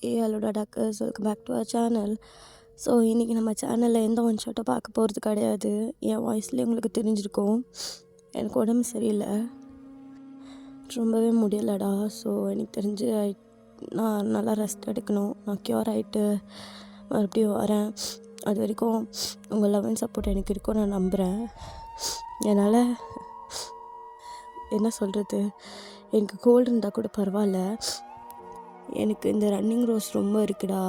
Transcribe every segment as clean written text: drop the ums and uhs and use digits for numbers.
Hello டாடாக்கர்ஸ், welcome back to our channel. So இன்றைக்கி நம்ம சேனலில் எந்த ஒன் ஷாட்டை பார்க்க போகிறது கிடையாது. என் வாய்ஸ்லேயே உங்களுக்கு தெரிஞ்சிருக்கும். எனக்கு உடம்பு சரியில்லை, ரொம்பவே முடியலடா. ஸோ எனக்கு தெரிஞ்சு நான் நல்லா ரெஸ்ட் எடுக்கணும். நான் க்யூர் ஆகிட்டு மறுபடியும் வரேன். அது வரைக்கும் உங்கள் லவ் அண்ட் சப்போர்ட் எனக்கு இருக்கும் நான் நம்புகிறேன். என்னால் என்ன சொல்கிறது, எனக்கு கோல்டு இருந்தால் கூட பரவாயில்ல, எனக்கு இந்த ரன்னிங் ரோஸ் ரொம்ப இருக்குடா.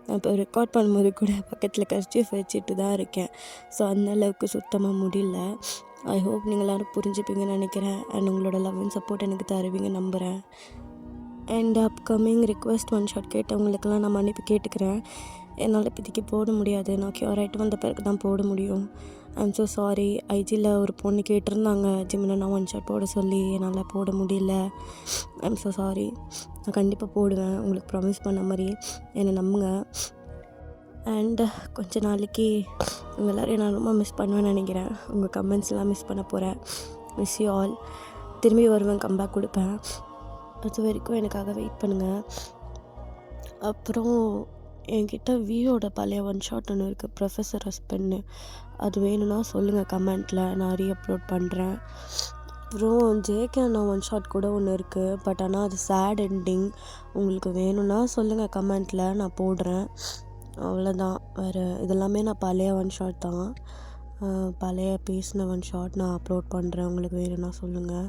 நான் இப்போ ரெக்கார்ட் பண்ணும்போது கூட பக்கத்தில் கர்ச்சீஃப் வச்சுட்டு தான் இருக்கேன். ஸோ அந்தளவுக்கு சுத்தமாக முடியல. ஐ ஹோப் நீங்கள் எல்லோரும் புரிஞ்சுப்பீங்கன்னு நினைக்கிறேன். அண்ட் உங்களோட லவ் அண்ட் சப்போர்ட் எனக்கு தருவீங்க நம்புகிறேன். And upcoming request one shot கேட்டவங்களுக்கெல்லாம் நான் மன்னிப்பு கேட்டுக்கிறேன். என்னால் இப்போதைக்கு போட முடியாது. நான் க்யூர் ஆகிட்டு வந்த பிறகு தான் போட முடியும். I'm so sorry. ஐஜியில் ஒரு பொண்ணு கேட்டிருந்தாங்க ஜிம்மில் நான் ஒன் ஷாட் போட சொல்லி. என்னால் போட முடியல. I'm so sorry. நான் கண்டிப்பாக போடுவேன், உங்களுக்கு ப்ராமிஸ் பண்ண மாதிரி என்னை நம்புங்க. அண்டு கொஞ்ச நாளைக்கு உங்கள் எல்லோரையும் நான் ரொம்ப மிஸ் பண்ணுவேன்னு நினைக்கிறேன். உங்கள் கமெண்ட்ஸ்லாம் மிஸ் பண்ண போகிறேன். Miss you all. திரும்பி வருவேன், கம்பேக் கொடுப்பேன். அது வரைக்கும் எனக்காக வெயிட் பண்ணுங்கள். அப்புறம் என்கிட்ட வியோட பழைய ஒன் ஷாட் ஒன்று இருக்குது, ப்ரொஃபஸர் ஹஸ்பண்ட்னு. அது வேணும்னா சொல்லுங்கள் கமெண்ட்டில், நான் ரீஅப்லோட் பண்ணுறேன். அப்புறம் ஜேகே அண்ணா ஒன் ஷாட் கூட ஒன்று இருக்குது, பட் ஆனால் அது சேட் எண்டிங். உங்களுக்கு வேணும்னா சொல்லுங்கள் கமெண்ட்டில், நான் போடுறேன். அவ்வளோதான். வேறு இதெல்லாமே நான் பழைய ஒன் ஷாட் தான், பழைய பேசின ஒன் ஷாட் நான் அப்லோட் பண்ணுறேன். உங்களுக்கு வேணும்னா சொல்லுங்கள்.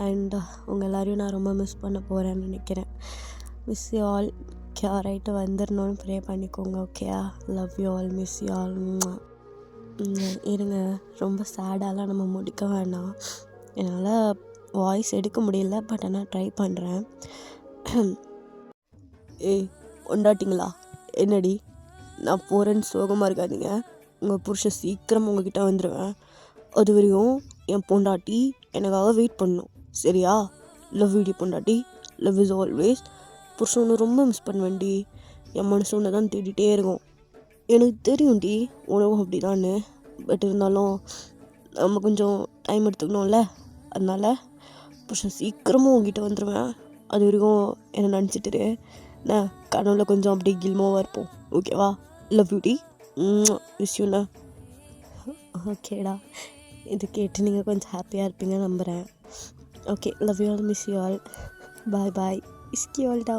அண்ட் உங்கள் எல்லோரையும் நான் ரொம்ப மிஸ் பண்ண போகிறேன்னு நினைக்கிறேன். Miss you all. க்யூர் ஆகிட்டு வந்துடணும்னு ப்ரே பண்ணிக்கோங்க. ஓகேயா? Love you all, miss you all. இருங்க, ரொம்ப சேடாலாம் நம்ம முடிக்க வேணாம். என்னால் வாய்ஸ் எடுக்க முடியல, பட் ஆனால் ட்ரை பண்ணுறேன். ஏய் கொண்டாட்டிங்களா? என்னடி நான் போகிறேன்னு சோகமாக இருக்காதீங்க. உங்கள் புருஷன் சீக்கிரம் உங்ககிட்ட வந்துடுவேன். அது வரையும் என் பொண்டாட்டி எனக்காக வெயிட் பண்ணணும், சரியா? லவ் யூ டி பொண்டாட்டி. Love is always. புருஷன் ஒன்று ரொம்ப மிஸ் பண்ணுவேன்டி. என் மனசு ஒன்று தான் தேடிட்டே இருக்கும். எனக்கு தெரியும்டி உணவு அப்படி தான்னு. பட் இருந்தாலும் நம்ம கொஞ்சம் டைம் எடுத்துக்கணும்ல. அதனால் புருஷன் சீக்கிரமாக உங்ககிட்ட வந்துடுவேன். அது வரைக்கும் என்னை நினச்சிட்டு நான் கனவுல கொஞ்சம் அப்படியே கில்மோவாக இருப்போம். ஓகேவா? லவ் யூ டி. மிஸ் யூண்ணா. ஓகேடா. இது கேட்டு நீங்கள் கொஞ்சம் ஹாப்பியாக இருப்பீங்கன்னு நம்புகிறேன். Okay, love you all, miss you all. Bye bye. Miss you all டா.